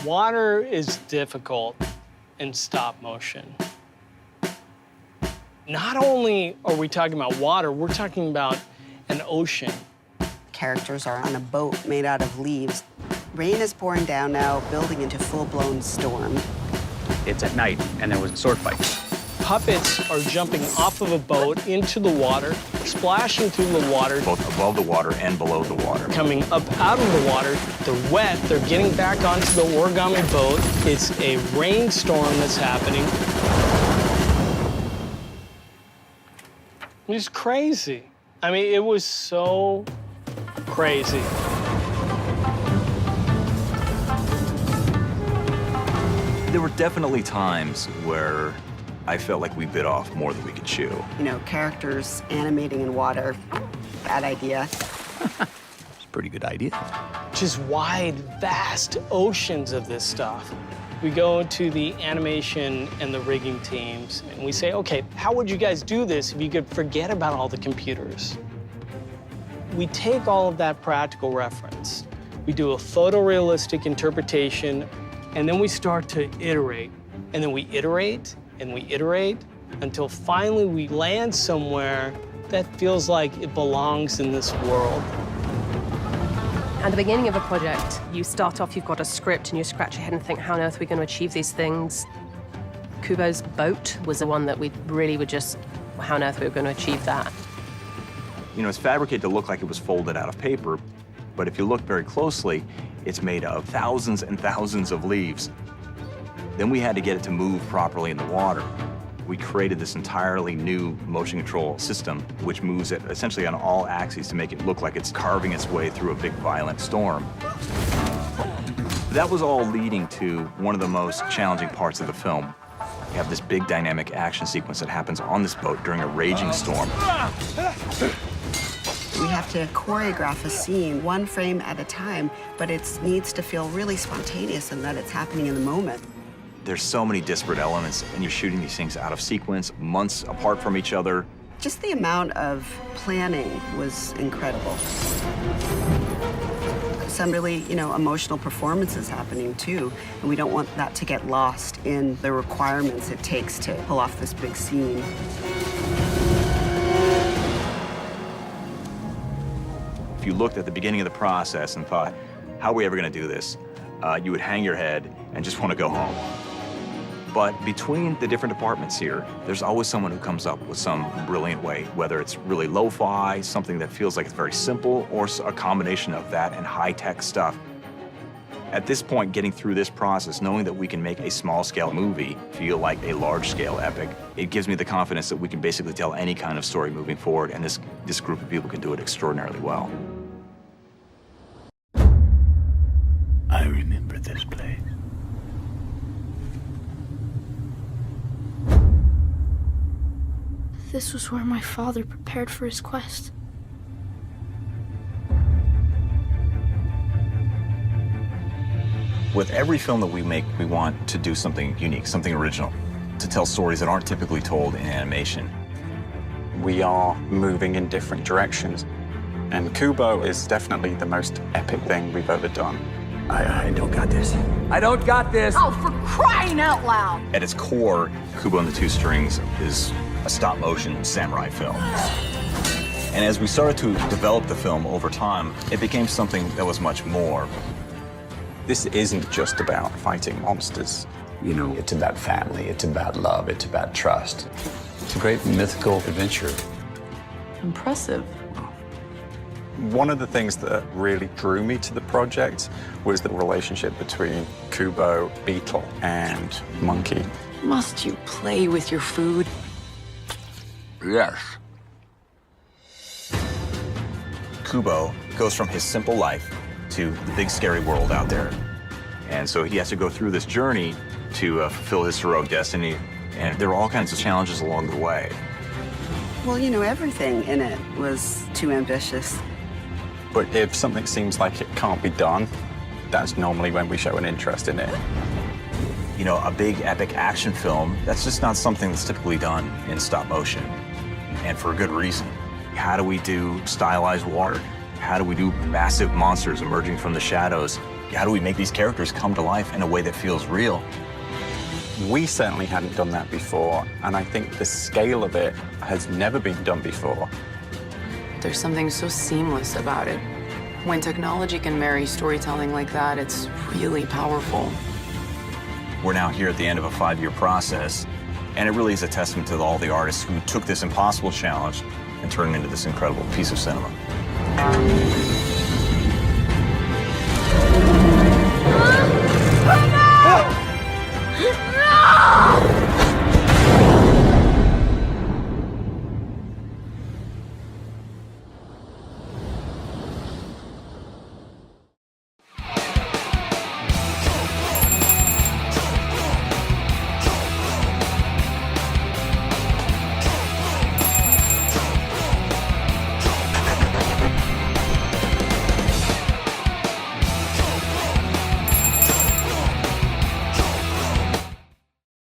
Water is difficult in stop motion. Not only are we talking about water, we're talking about an ocean. Characters are on a boat made out of leaves. Rain is pouring down now, building into full-blown storm. It's at night, and there was a sword fight. Puppets are jumping off of a boat into the water, splashing through the water. Both above the water and below the water. Coming up out of the water, they're wet, they're getting back onto the origami boat. It's a rainstorm that's happening. It was crazy. I mean, it was so crazy. There were definitely times where I felt like we bit off more than we could chew. You know, characters animating in water, bad idea. It's a pretty good idea. Just wide, vast oceans of this stuff. We go to the animation and the rigging teams, and we say, okay, how would you guys do this if you could forget about all the computers? We take all of that practical reference. We do a photorealistic interpretation, and then we start to iterate. And then we iterate, and we iterate, until finally we land somewhere that feels like it belongs in this world. At the beginning of a project, you start off, you've got a script, and you scratch your head and think, how on earth are we going to achieve these things? Kubo's boat was the one that we really were just, how on earth we were going to achieve that? You know, it's fabricated to look like it was folded out of paper, but if you look very closely, it's made of thousands and thousands of leaves. Then we had to get it to move properly in the water. We created this entirely new motion control system, which moves it essentially on all axes to make it look like it's carving its way through a big, violent storm. That was all leading to one of the most challenging parts of the film. We have this big dynamic action sequence that happens on this boat during a raging storm. We have to choreograph a scene one frame at a time, but it needs to feel really spontaneous and that it's happening in the moment. There's so many disparate elements, and you're shooting these things out of sequence, months apart from each other. Just the amount of planning was incredible. Some really, emotional performances happening too, and we don't want that to get lost in the requirements it takes to pull off this big scene. If you looked at the beginning of the process and thought, how are we ever going to do this? You would hang your head and just want to go home. But between the different departments here, there's always someone who comes up with some brilliant way, whether it's really lo-fi, something that feels like it's very simple, or a combination of that and high-tech stuff. At this point, getting through this process, knowing that we can make a small-scale movie feel like a large-scale epic, it gives me the confidence that we can basically tell any kind of story moving forward, and this group of people can do it extraordinarily well. I remember this place. This was where my father prepared for his quest. With every film that we make, we want to do something unique, something original, to tell stories that aren't typically told in animation. We are moving in different directions, and Kubo is definitely the most epic thing we've ever done. I don't got this. I don't got this! Oh, for crying out loud! At its core, Kubo and the Two Strings is a stop-motion samurai film. And as we started to develop the film over time, it became something that was much more. This isn't just about fighting monsters. You know, it's about family, it's about love, it's about trust. It's a great mythical adventure. Impressive. One of the things that really drew me to the project was the relationship between Kubo, Beetle, and Monkey. Must you play with your food? Yes. Kubo goes from his simple life to the big scary world out there. And so he has to go through this journey to fulfill his heroic destiny, and there are all kinds of challenges along the way. Well, everything in it was too ambitious. But if something seems like it can't be done, that's normally when we show an interest in it. You know, a big epic action film, that's just not something that's typically done in stop motion, and for a good reason. How do we do stylized water? How do we do massive monsters emerging from the shadows? how do we make these characters come to life in a way that feels real? We certainly hadn't done that before, and I think the scale of it has never been done before. There's something so seamless about it. When technology can marry storytelling like that, it's really powerful. We're now here at the end of a 5-year process, and it really is a testament to all the artists who took this impossible challenge and turned it into this incredible piece of cinema.